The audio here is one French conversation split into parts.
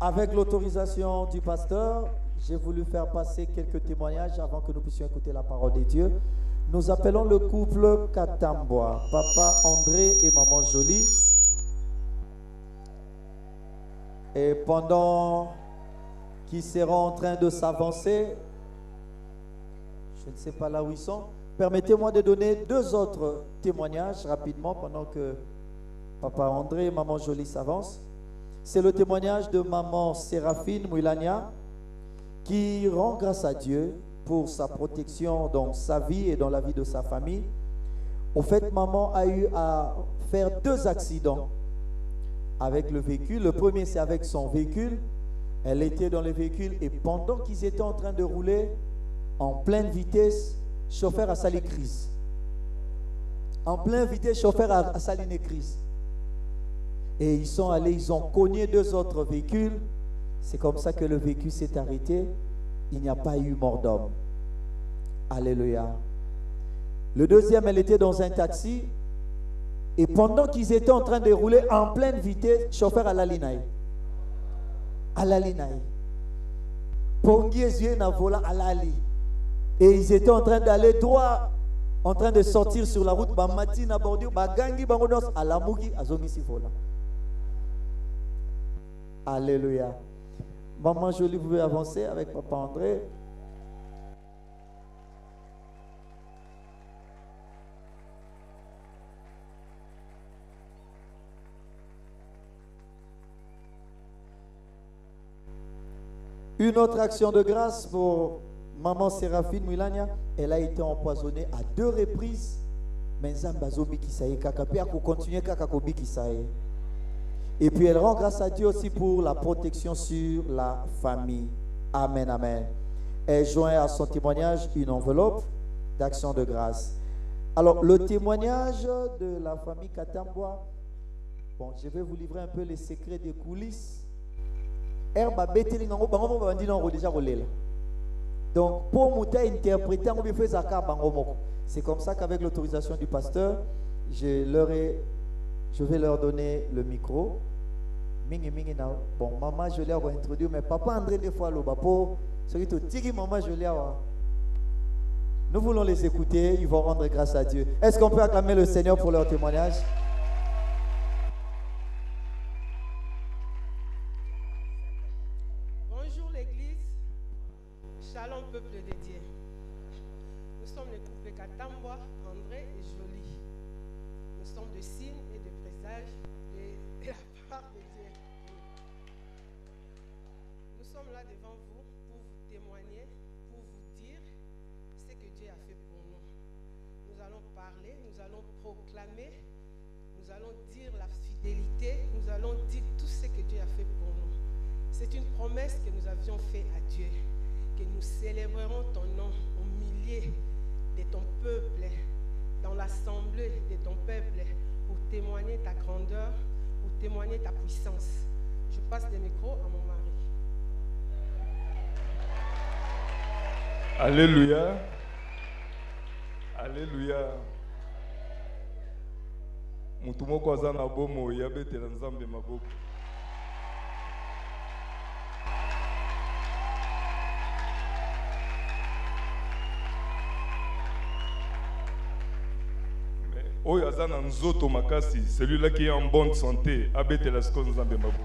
Avec l'autorisation du pasteur, j'ai voulu faire passer quelques témoignages avant que nous puissions écouter la parole de Dieu. Nous appelons le couple Katambwa, papa André et maman Jolie. Et pendant qu'ils seront en train de s'avancer, je ne sais pas là où ils sont, permettez-moi de donner deux autres témoignages rapidement pendant que papa André et maman Jolie s'avancent. C'est le témoignage de maman Séraphine Mouilania qui rend grâce à Dieu pour sa protection dans sa vie et dans la vie de sa famille. Au fait, maman a eu à faire deux accidents avec le véhicule. Le premier, c'est avec son véhicule. Elle était dans le véhicule et pendant qu'ils étaient en train de rouler en pleine vitesse, le chauffeur a sali crise. En pleine vitesse, le chauffeur a sali une crise. Et ils sont allés, ils ont cogné deux autres véhicules. C'est comme ça que le véhicule s'est arrêté. Il n'y a pas eu mort d'homme. Alléluia. Le deuxième, elle était dans un taxi. Et pendant qu'ils étaient en train de rouler en pleine vitesse, le chauffeur a la linaï. À la linaï. Pongiez na vola à l'ali. Et ils étaient en train d'aller droit, en train de sortir sur la route. Bamati na bordure, bagangi bangonos à la mugi azongisi vola. Alléluia. Maman Jolie, vous pouvez avancer avec papa André. Une autre action de grâce pour maman Séraphine Mouilania. Elle a été empoisonnée à 2 reprises. Mais Zambazobi Kisaye Kakapi a continué Kakakobi Kisaye. Et puis elle rend grâce à Dieu aussi pour la protection sur la famille. Amen, amen. Elle joint à son témoignage une enveloppe d'action de grâce. Alors, le témoignage de la famille Katambwa, bon, je vais vous livrer un peu les secrets des coulisses. Donc, pour Mouta interpréter, c'est comme ça qu'avec l'autorisation du pasteur, je vais leur donner le micro. Bon, maman Jolie va introduire, mais papa André des fois le bapo, celui qui tigi maman Jolie. Nous voulons les écouter, ils vont rendre grâce à Dieu. Est-ce qu'on peut acclamer le Seigneur pour leur témoignage? Bonjour l'église, shalom peuple de Dieu. Nous sommes le couple Katambwa, André et Jolie. Nous sommes de signes et de présages de la part de Dieu. Nous sommes là devant vous pour vous témoigner, pour vous dire ce que Dieu a fait pour nous. Nous allons parler, nous allons proclamer, nous allons dire la fidélité, nous allons dire tout ce que Dieu a fait pour nous. C'est une promesse que nous avions faite à Dieu, que nous célébrerons ton nom au milieu de ton peuple, dans l'assemblée de ton peuple, pour témoigner ta grandeur, pour témoigner ta puissance. Je passe le micro à mon mari. Alléluia. Alléluia. Mutumoko azana bomo yabetela nzambe maboko. Oyo azana nzoto makasi, celui-là qui est en bonne santé, abetela sko nzambe maboko.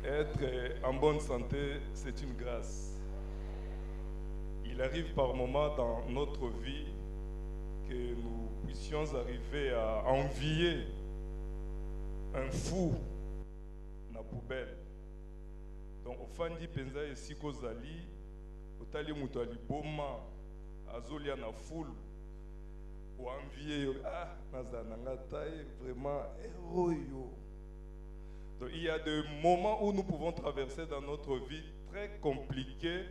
Être en bonne santé, c'est une grâce. Il arrive par moments dans notre vie que nous puissions arriver à envier un fou na poubelle. Donc, au fandi penza esi kozali, otali mutu aliboma, azolia na foule, ou envier, ah, nazananga taille, vraiment, héroïo. Donc, il y a des moments où nous pouvons traverser dans notre vie très compliqués,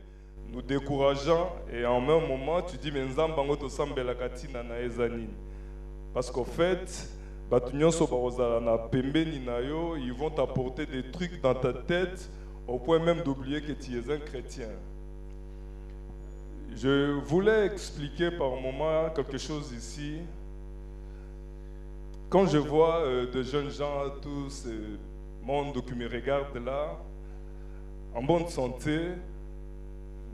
nous décourageant, et en même moment, tu dis, mais nzambango to sambela katina na ezanini. Parce qu'au fait, ils vont t'apporter des trucs dans ta tête au point même d'oublier que tu es un chrétien. Je voulais expliquer par moment quelque chose ici. Quand je vois de jeunes gens, tout ce monde qui me regarde là, en bonne santé,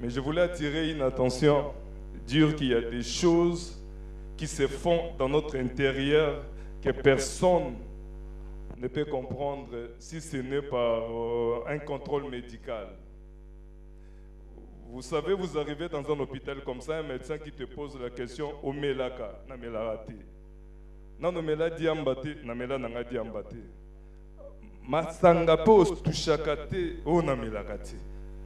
mais je voulais attirer une attention, dire qu'il y a des choses qui se font dans notre intérieur que personne ne peut comprendre si ce n'est par un contrôle médical. Vous savez, vous arrivez dans un hôpital comme ça, un médecin qui te pose la question « Omelaka, namelarate ». Nanomela diambate, namela nanga diambate. Masanga po tushakate, o namelakate.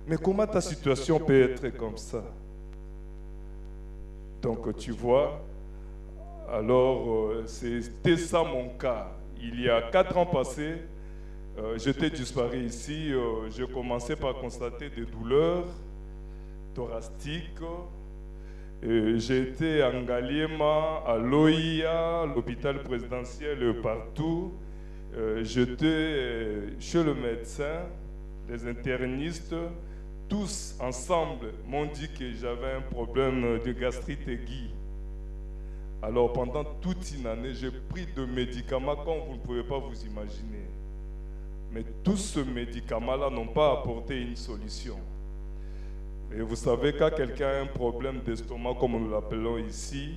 Mais comment ta situation peut être comme ça? Donc tu vois, alors c'était ça mon cas. Il y a 4 ans passés, j'étais disparu ici, je commençais par constater des douleurs thoraciques. J'ai été en Ngaliema, à l'OIA, l'hôpital présidentiel, partout. J'étais chez le médecin, les internistes, tous ensemble m'ont dit que j'avais un problème de gastrite aiguë. Alors pendant toute une année, j'ai pris de médicaments comme vous ne pouvez pas vous imaginer. Mais tous ces médicaments-là n'ont pas apporté une solution. Et vous savez, quand quelqu'un a un problème d'estomac, comme nous l'appelons ici,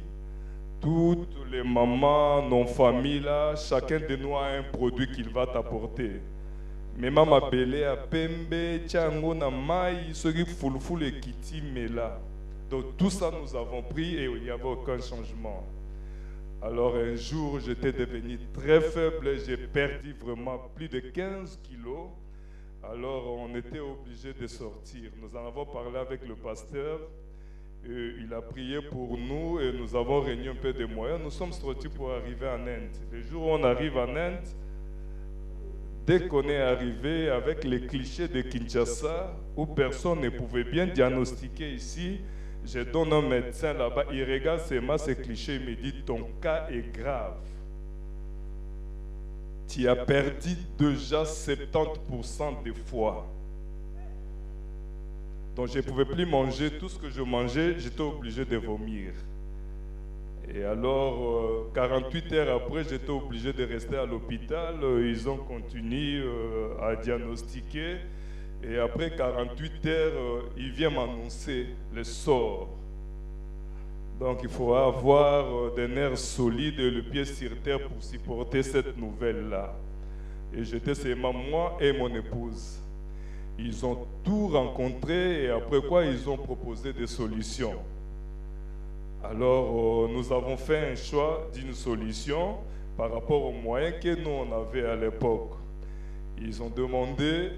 toutes les mamans, nos familles, là, chacun de nous a un produit qu'il va t'apporter. Mais maman belé à pembe, tchango na mai, ce qui foulfoul et kiti mela. Donc tout ça nous avons pris et il n'y avait aucun changement. Alors un jour, j'étais devenu très faible, j'ai perdu vraiment plus de 15 kilos. Alors on était obligé de sortir. Nous en avons parlé avec le pasteur. Il a prié pour nous et nous avons réuni un peu de moyens. Nous sommes sortis pour arriver en Inde. Le jour où on arrive en Inde, dès qu'on est arrivé avec les clichés de Kinshasa, où personne ne pouvait bien diagnostiquer ici, je donne un médecin là-bas, il regarde ces clichés, il me dit « ton cas est grave. Tu as perdu déjà 70% de foie. » Donc je ne pouvais plus manger, tout ce que je mangeais, j'étais obligé de vomir. Et alors, 48 heures après, j'étais obligé de rester à l'hôpital. Ils ont continué à diagnostiquer. Et après 48 heures, ils viennent m'annoncer le sort. Donc il faut avoir des nerfs solides et le pied sur terre pour supporter cette nouvelle-là. Et j'étais seulement moi et mon épouse. Ils ont tout rencontré et après quoi ils ont proposé des solutions. Alors nous avons fait un choix d'une solution par rapport aux moyens que nous on avait à l'époque. Ils ont demandé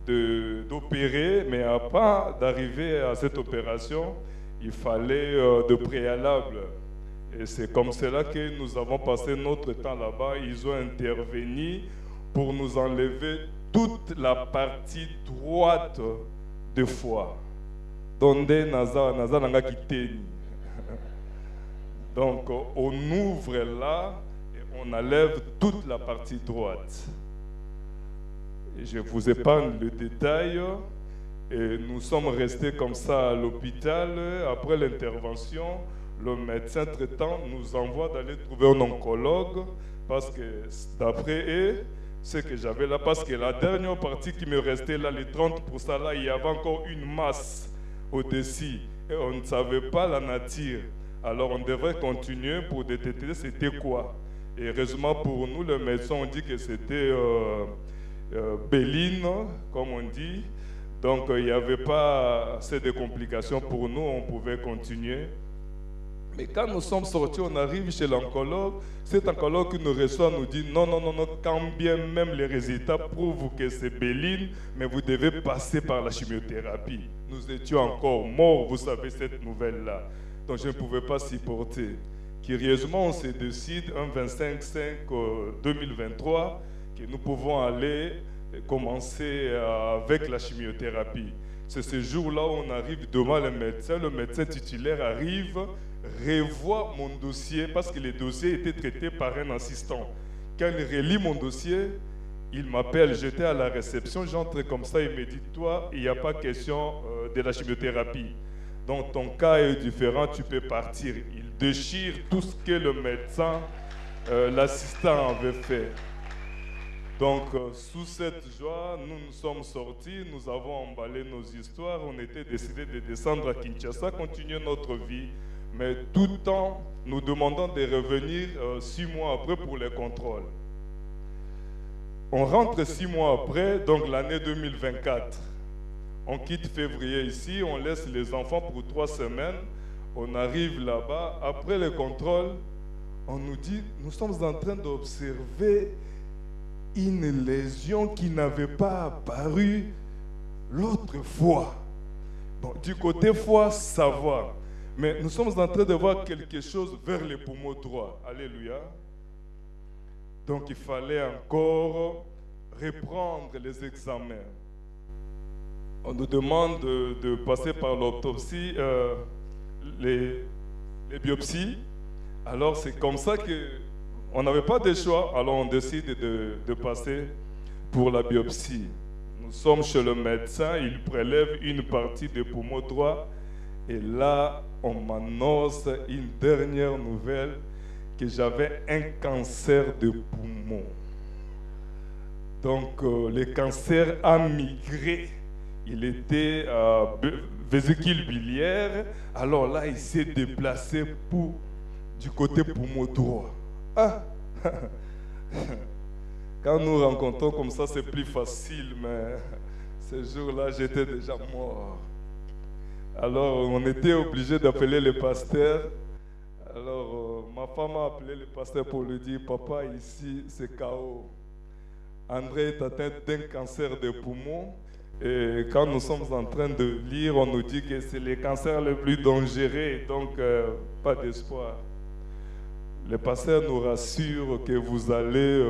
d'opérer, mais avant d'arriver à cette opération, il fallait de préalable. Et c'est comme cela que nous avons passé notre temps là-bas. Ils ont intervenu pour nous enlever toute la partie droite de foie. Donc on ouvre là et on enlève toute la partie droite. Et je vous épargne le détail. Et nous sommes restés comme ça à l'hôpital. Après l'intervention, le médecin traitant nous envoie d'aller trouver un oncologue parce que d'après eux, ce que j'avais là, parce que la dernière partie qui me restait là, les 30% là, il y avait encore une masse au-dessus. Et on ne savait pas la nature. Alors on devrait continuer pour détecter c'était quoi. Et heureusement pour nous, les médecins ont dit que c'était béline, comme on dit. Donc il n'y avait pas assez de complications pour nous, on pouvait continuer. Mais quand nous sommes sortis, on arrive chez l'oncologue, cet oncologue qui nous reçoit nous dit non, non, non, non, quand bien même les résultats prouvent que c'est béline, mais vous devez passer par la chimiothérapie. Nous étions encore morts, vous savez, cette nouvelle-là. Donc je ne pouvais pas supporter. Curieusement, on se décide un 25/5/2023 que nous pouvons aller commencer avec la chimiothérapie. C'est ce jour-là où on arrive devant le médecin titulaire arrive, revoit mon dossier parce que les dossiers étaient traités par un assistant. quand il relit mon dossier, il m'appelle, j'étais à la réception, j'entre comme ça, il me dit, toi, il n'y a pas question de la chimiothérapie. Donc ton cas est différent, tu peux partir. Il déchire tout ce que le médecin, l'assistant avait fait. Donc sous cette joie, nous nous sommes sortis, nous avons emballé nos histoires, on était décidé de descendre à Kinshasa, continuer notre vie, mais tout en nous demandant de revenir 6 mois après pour les contrôles. On rentre 6 mois après, donc l'année 2024. On quitte février ici, on laisse les enfants pour 3 semaines. On arrive là-bas. Après le contrôle, on nous dit, nous sommes en train d'observer une lésion qui n'avait pas apparu l'autre fois. Bon, du côté foie, ça va. Mais nous sommes en train de voir quelque chose vers les poumons droits. Alléluia. Donc il fallait encore reprendre les examens. On nous demande de passer par l'autopsie, les biopsies. Alors c'est comme ça qu'on n'avait pas de choix. Alors on décide de passer pour la biopsie. Nous sommes chez le médecin, il prélève une partie des poumons droits. Et là, on m'annonce une dernière nouvelle, que j'avais un cancer de poumon. Donc le cancer a migré. Il était vésicule biliaire. Alors là, il s'est déplacé du côté poumon droit. Ah. Quand nous rencontrons comme ça, c'est plus facile, mais ce jour-là, j'étais déjà mort. Alors, on était obligé d'appeler le pasteur. Alors, ma femme a appelé le pasteur pour lui dire, papa, ici, c'est KO. André est atteint d'un cancer de poumon. Et quand nous sommes en train de lire, on nous dit que c'est le cancer le plus dangereux, donc pas d'espoir. Le pasteur nous rassure que vous allez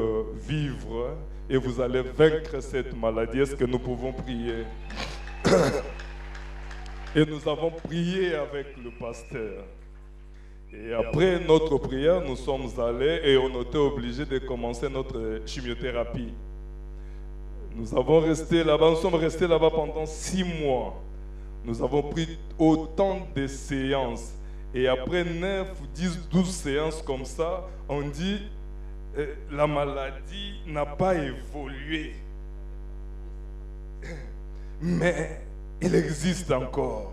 vivre et vous allez vaincre cette maladie. Est-ce que nous pouvons prier? Et nous avons prié avec le pasteur. Et après notre prière, nous sommes allés et on était obligés de commencer notre chimiothérapie. Nous sommes restés là-bas pendant 6 mois. Nous avons pris autant de séances. Et après 9, 10, 12 séances comme ça, on dit la maladie n'a pas évolué. Mais il existe encore.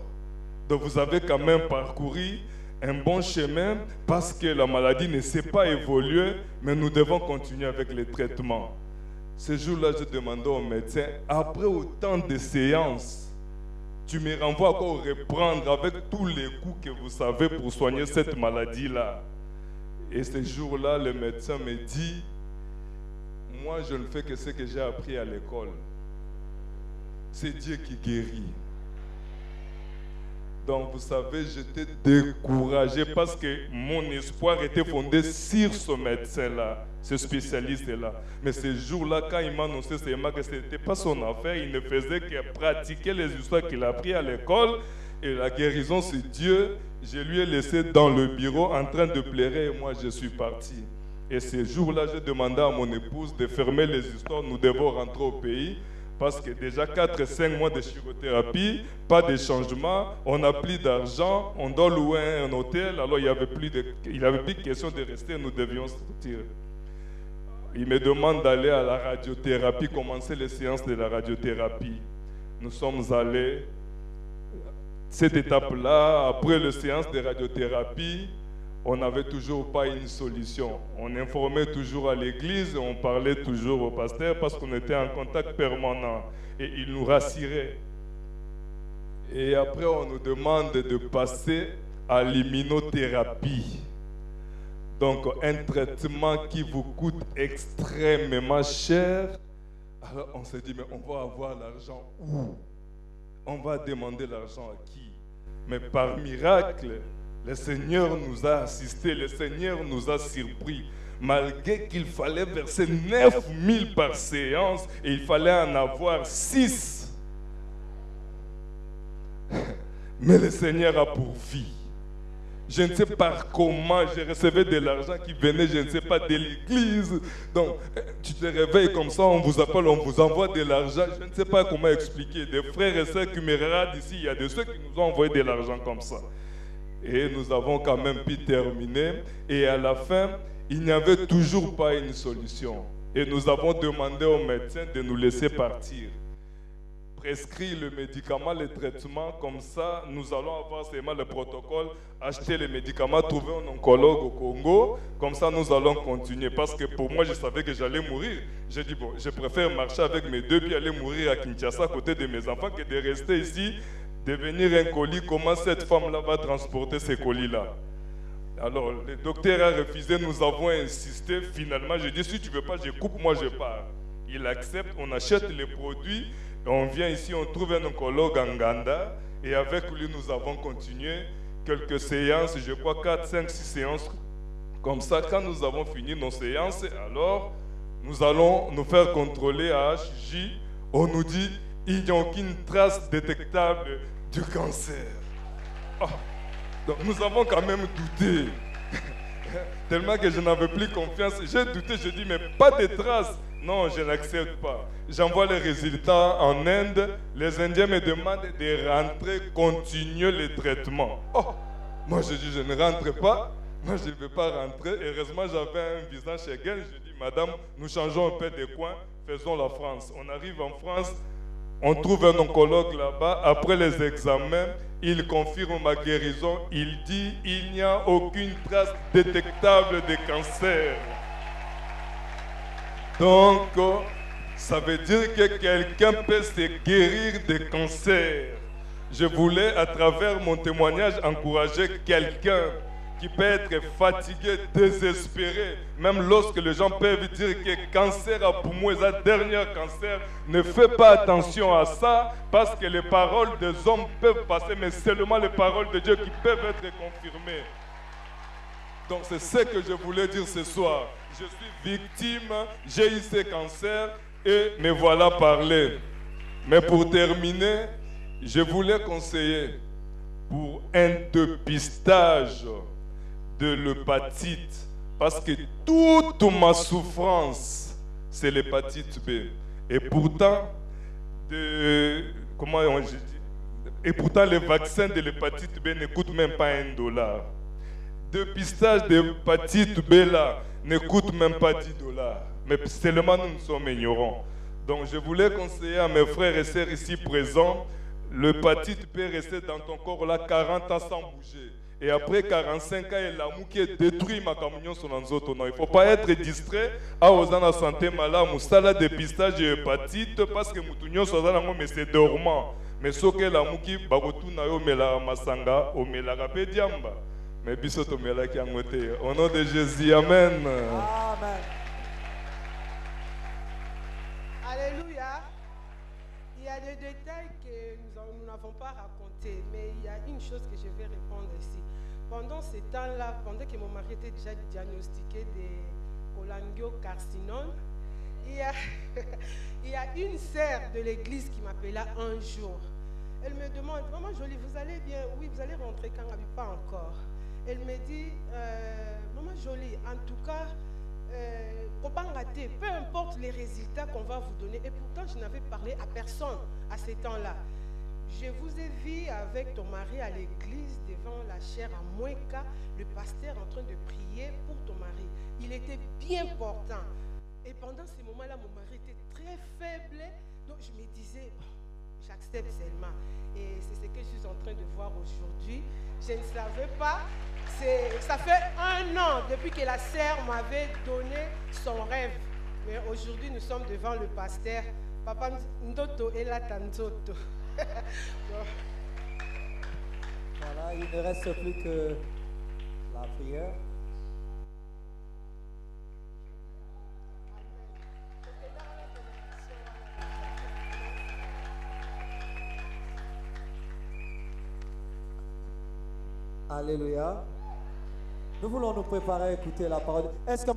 Donc vous avez quand même parcouru un bon chemin parce que la maladie ne s'est pas évoluée, mais nous devons continuer avec les traitements. Ce jour-là, je demandais au médecin, après autant de séances, tu me renvoies encore reprendre avec tous les coups que vous savez pour soigner cette maladie-là. Et ce jour-là, le médecin me dit, moi je ne fais que ce que j'ai appris à l'école. C'est Dieu qui guérit. Donc vous savez, j'étais découragé parce que mon espoir était fondé sur ce médecin-là, ce spécialiste-là. Mais ce jour-là, quand il m'a annoncé seulement que ce n'était pas son affaire, il ne faisait que pratiquer les histoires qu'il a apprises à l'école. Et la guérison, c'est Dieu. Je lui ai laissé dans le bureau en train de pleurer et moi, je suis parti. Et ce jour-là, j'ai demandé à mon épouse de fermer les histoires. Nous devons rentrer au pays. Parce que déjà 4-5 mois de chimiothérapie, pas de changement, on n'a plus d'argent, on doit louer un hôtel, alors il n'y avait plus question de rester, nous devions sortir. Il me demande d'aller à la radiothérapie, commencer les séances de la radiothérapie. Nous sommes allés, cette étape-là, après les séances de radiothérapie, on n'avait toujours pas une solution. On informait toujours à l'église, on parlait toujours au pasteur parce qu'on était en contact permanent. Et il nous rassurait. Et après, on nous demande de passer à l'immunothérapie. Donc, un traitement qui vous coûte extrêmement cher. Alors, on s'est dit, mais on va avoir l'argent où? On va demander l'argent à qui? Mais par miracle, le Seigneur nous a assistés, le Seigneur nous a surpris. Malgré qu'il fallait verser 9 000 par séance et il fallait en avoir 6. Mais le Seigneur a pourvu. Je ne sais pas comment, je recevais de l'argent qui venait, je ne sais pas, de l'église. Donc, tu te réveilles comme ça, on vous appelle, on vous envoie de l'argent. Je ne sais pas comment expliquer. Des frères et sœurs qui me regardent ici, il y a de ceux qui nous ont envoyé de l'argent comme ça. Et nous avons quand même pu terminer. Et à la fin, il n'y avait toujours pas une solution. Et nous avons demandé au médecin de nous laisser partir. Prescrit le médicament, le traitement, comme ça, nous allons avoir seulement le protocole, acheter les médicaments, trouver un oncologue au Congo, comme ça nous allons continuer. Parce que pour moi, je savais que j'allais mourir. J'ai dit, bon, je préfère marcher avec mes deux pieds, aller mourir à Kinshasa à côté de mes enfants, que de rester ici, devenir un colis. Comment cette femme-là va transporter ces colis-là? Alors, le docteur a refusé, nous avons insisté. Finalement, je dis, si tu ne veux pas, je coupe, moi je pars. Il accepte, on achète les produits. On vient ici, on trouve un oncologue en Nganda et avec lui nous avons continué quelques séances, je crois 4, 5, 6 séances. Comme ça, quand nous avons fini nos séances, alors nous allons nous faire contrôler à HJ. On nous dit, il n'y a aucune trace détectable du cancer. Oh. Donc nous avons quand même douté. Tellement que je n'avais plus confiance. J'ai douté, je dis, mais pas de traces. Non, je n'accepte pas. J'envoie les résultats en Inde. Les Indiens me demandent de rentrer, continuer le traitement. Oh, moi je dis, je ne rentre pas. Moi je ne veux pas rentrer. Heureusement, j'avais un visa Schengen. Je dis, madame, nous changeons un peu de coin. Faisons la France. On arrive en France. On trouve un oncologue là-bas. Après les examens, il confirme ma guérison. Il dit, il n'y a aucune trace détectable de cancer. Donc, ça veut dire que quelqu'un peut se guérir de cancer. Je voulais, à travers mon témoignage, encourager quelqu'un qui peut être fatigué, désespéré, même lorsque les gens peuvent dire que cancer à poumon est un dernier cancer. Ne fais pas attention à ça, parce que les paroles des hommes peuvent passer, mais seulement les paroles de Dieu qui peuvent être confirmées. Donc c'est ce que je voulais dire ce soir. Je suis victime, j'ai eu ce cancer et me voilà parler. Mais pour terminer, je voulais conseiller pour un dépistage de l'hépatite. Parce que toute ma souffrance, c'est l'hépatite B. Et pourtant, les vaccins de l'hépatite B ne coûtent même pas $1. Dépistage d'hépatite B là ne coûte même pas $10. Mais seulement nous sommes ignorants. Donc je voulais conseiller à mes frères et sœurs ici présents, l'hépatite peut rester dans ton corps là 40 ans sans bouger. Et après 45 ans, il y a l'amour qui est détruit ma communion sur nos autres. Il ne faut pas être distrait à aux la santé malade, à dépistage de l'hépatite parce que nous sommes mais c'est dormant. Mais ce que l'amour qui est au masanga, au diamba. Mais au nom de Jésus, amen. Amen. Alléluia. Il y a des détails que nous n'avons pas racontés, mais il y a une chose que je vais répondre ici. Pendant ce temps-là, pendant que mon mari était déjà diagnostiqué de cholangiocarcinome, il y a une sœur de l'église qui m'appela un jour. Elle me demande, Maman Jolie, vous allez bien? Oui, vous allez rentrer quand? Pas encore. Elle me dit, Maman Jolie, en tout cas, peu importe les résultats qu'on va vous donner, et pourtant je n'avais parlé à personne à ce temps-là. Je vous ai vu avec ton mari à l'église devant la chaire à Moueka, le pasteur en train de prier pour ton mari. Il était bien portant. Et pendant ces moments-là, mon mari était très faible. Donc je me disais, j'accepte seulement. Et c'est ce que je suis en train de voir aujourd'hui. Je ne savais pas. Ça fait 1 an depuis que la sœur m'avait donné son rêve. Mais aujourd'hui, nous sommes devant le pasteur. Papa Ndoto et la Tanzoto. Voilà, il ne reste plus que la prière. Alléluia. Nous voulons nous préparer à écouter la parole. Est-ce que